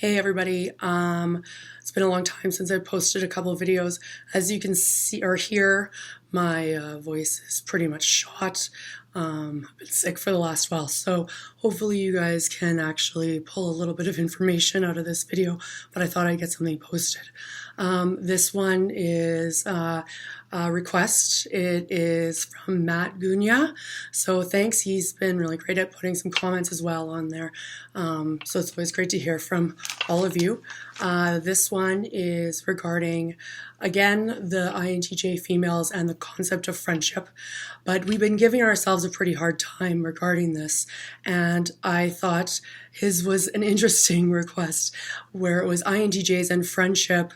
Hey everybody, it's been a long time since I posted a couple of videos. As you can see or hear, my voice is pretty much shot. I've been sick for the last while, so hopefully you guys can actually pull a little bit of information out of this video, but I thought I'd get something posted. This one is a request. It is from Matt Gunya, so thanks. He's been really great at putting some comments as well on there, so it's always great to hear from all of you. This one is regarding, again, the INTJ females and the concept of friendship, but we've been giving ourselves a pretty hard time regarding this, and I thought his was an interesting request where it was INTJs and friendship,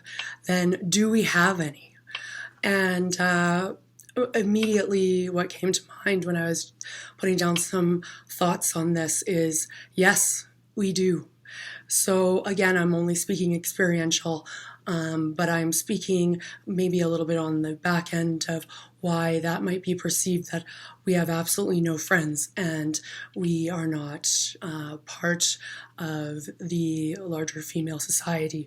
then do we have any? And immediately what came to mind when I was putting down some thoughts on this is yes, we do. So again, I'm only speaking experiential, but I'm speaking maybe a little bit on the back end of why that might be perceived that we have absolutely no friends and we are not part of the larger female society.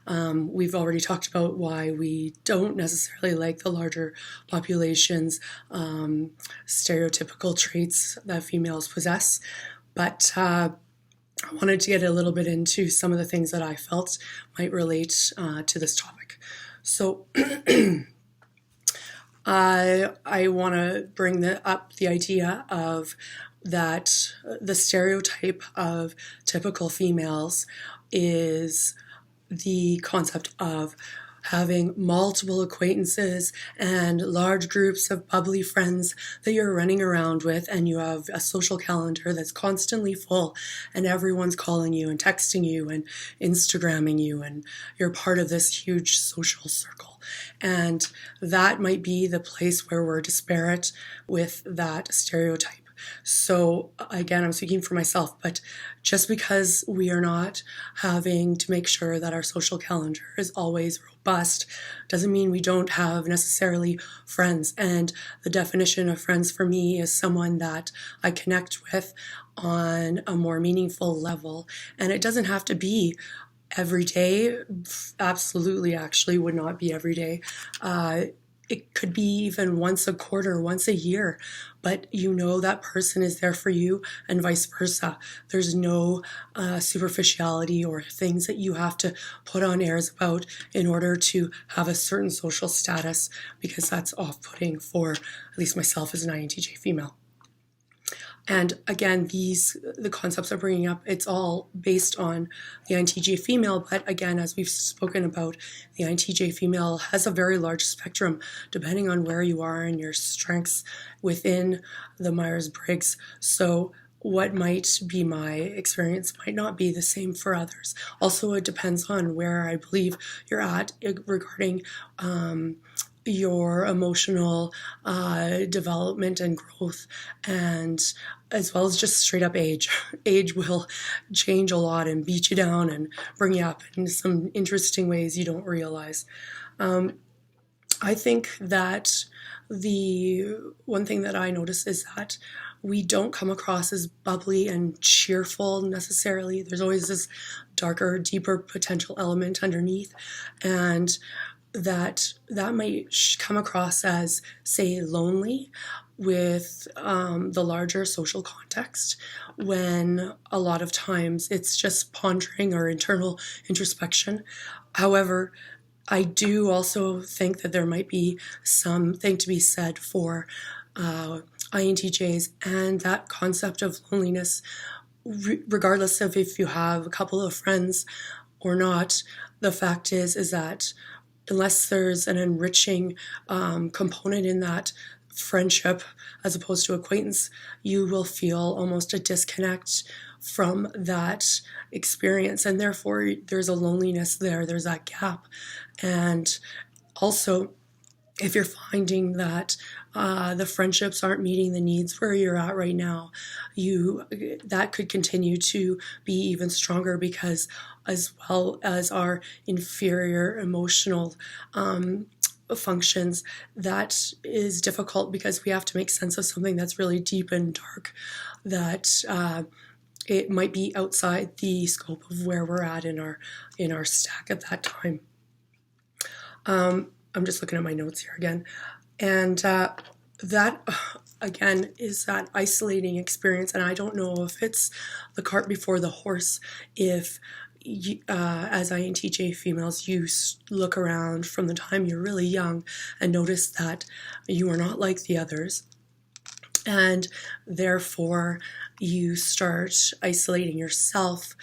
We've already talked about why we don't necessarily like the larger population's stereotypical traits that females possess, but I wanted to get a little bit into some of the things that I felt might relate to this topic. So I want to bring up the idea of that the stereotype of typical females is the concept of having multiple acquaintances and large groups of bubbly friends that you're running around with, and you have a social calendar that's constantly full and everyone's calling you and texting you and Instagramming you, and you're part of this huge social circle. And that might be the place where we're disparate with that stereotype. So again, I'm speaking for myself, but just because we are not having to make sure that our social calendar is always robust doesn't mean we don't have necessarily friends. And the definition of friends for me is someone that I connect with on a more meaningful level. And it doesn't have to be every day. Absolutely, actually would not be every day. It could be even once a quarter, once a year, but you know that person is there for you and vice versa. There's no superficiality or things that you have to put on airs about in order to have a certain social status, because that's off-putting for at least myself as an INTJ female. And again, the concepts I'm bringing up, it's all based on the INTJ female. But again, as we've spoken about, the INTJ female has a very large spectrum depending on where you are and your strengths within the Myers-Briggs. So what might be my experience might not be the same for others. Also, it depends on where I believe you're at regarding your emotional development and growth, and as well as just straight up age. Age will change a lot and beat you down and bring you up in some interesting ways you don't realize. I think that the one thing that I notice is that we don't come across as bubbly and cheerful necessarily. There's always this darker, deeper potential element underneath, and that might come across as, say, lonely with the larger social context, when a lot of times it's just pondering or internal introspection. However, I do also think that there might be something to be said for INTJs and that concept of loneliness, regardless of if you have a couple of friends or not. The fact is that unless there's an enriching component in that friendship as opposed to acquaintance, you will feel almost a disconnect from that experience, and therefore there's a loneliness there, there's that gap. And also, if you're finding that the friendships aren't meeting the needs where you're at right now, that could continue to be even stronger, because as well as our inferior emotional functions, that is difficult because we have to make sense of something that's really deep and dark that it might be outside the scope of where we're at in our stack at that time. I'm just looking at my notes here again. And that, again, is that isolating experience. And I don't know if it's the cart before the horse, if you, as INTJ females, you look around from the time you're really young and notice that you are not like the others. And therefore, you start isolating yourself,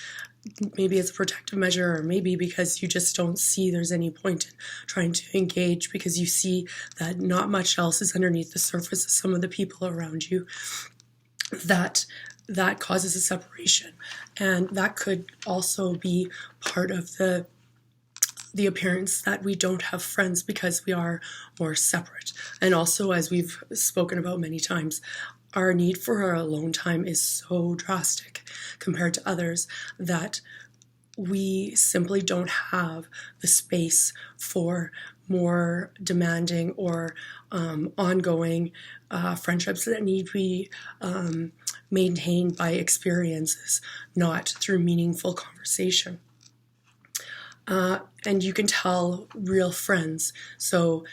maybe as a protective measure, or maybe because you just don't see there's any point in trying to engage, because you see that not much else is underneath the surface of some of the people around you, that causes a separation. And that could also be part of the appearance that we don't have friends because we are more separate. And also, as we've spoken about many times, our need for our alone time is so drastic compared to others that we simply don't have the space for more demanding or ongoing friendships that need to be maintained by experiences, not through meaningful conversation. And you can tell real friends. So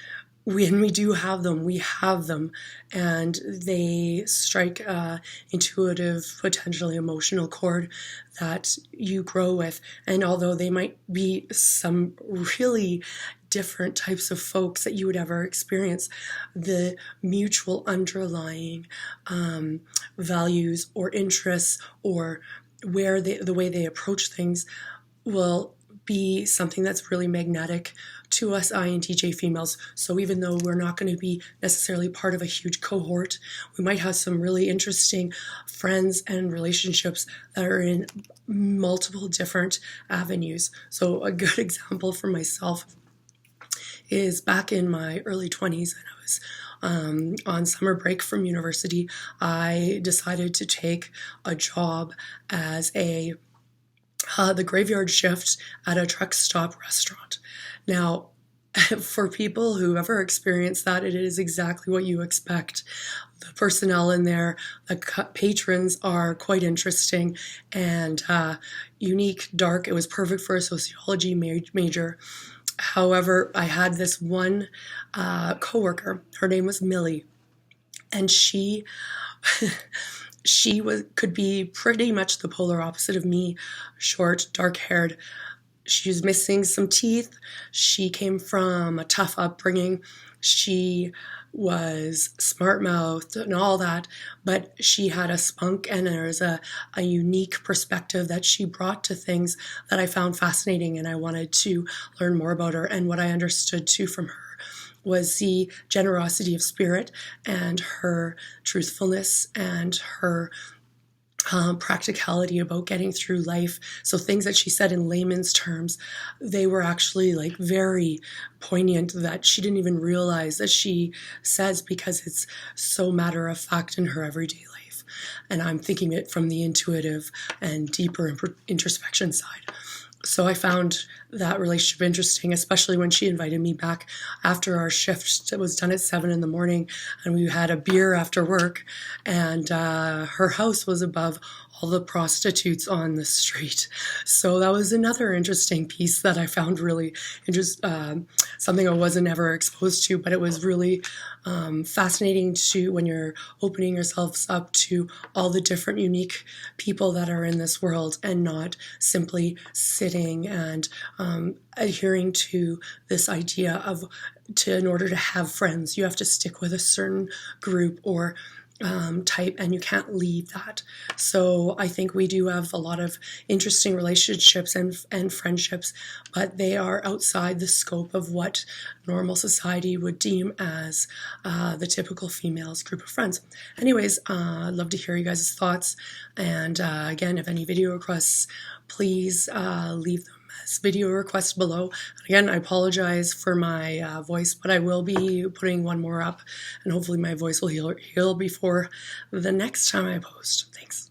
when we do have them, we have them, and they strike a intuitive, potentially emotional chord that you grow with. And although they might be some really different types of folks that you would ever experience, the mutual underlying values or interests, or where the way they approach things, will be something that's really magnetic to us INTJ females. So even though we're not going to be necessarily part of a huge cohort, we might have some really interesting friends and relationships that are in multiple different avenues. So a good example for myself is back in my early 20s, and I was on summer break from university. I decided to take a job as the graveyard shift at a truck stop restaurant. Now, for people who ever experienced that, it is exactly what you expect. The personnel in there, the patrons are quite interesting and unique, dark. It was perfect for a sociology major. However, I had this one coworker. Her name was Millie, and she could be pretty much the polar opposite of me, short, dark-haired. She was missing some teeth. She came from a tough upbringing. She was smart-mouthed and all that, but she had a spunk, and there was a unique perspective that she brought to things that I found fascinating, and I wanted to learn more about her. And what I understood too from her was the generosity of spirit and her truthfulness and her practicality about getting through life. So things that she said in layman's terms, they were actually like very poignant, that she didn't even realize that she says, because it's so matter of fact in her everyday life. And I'm thinking it from the intuitive and deeper introspection side. So I found that relationship interesting, especially when she invited me back after our shift. It was done at 7 a.m, and we had a beer after work, and her house was above all the prostitutes on the street. So that was another interesting piece that I found really something I wasn't ever exposed to, but it was really fascinating to, when you're opening yourselves up to all the different unique people that are in this world, and not simply sitting and adhering to this idea of, in order to have friends, you have to stick with a certain group or type, and you can't leave that. So I think we do have a lot of interesting relationships and friendships, but they are outside the scope of what normal society would deem as the typical female's group of friends. Anyways, I'd love to hear you guys' thoughts, and again, if any video requests, please leave them as video requests below. Again, I apologize for my voice, but I will be putting one more up, and hopefully my voice will heal before the next time I post. Thanks.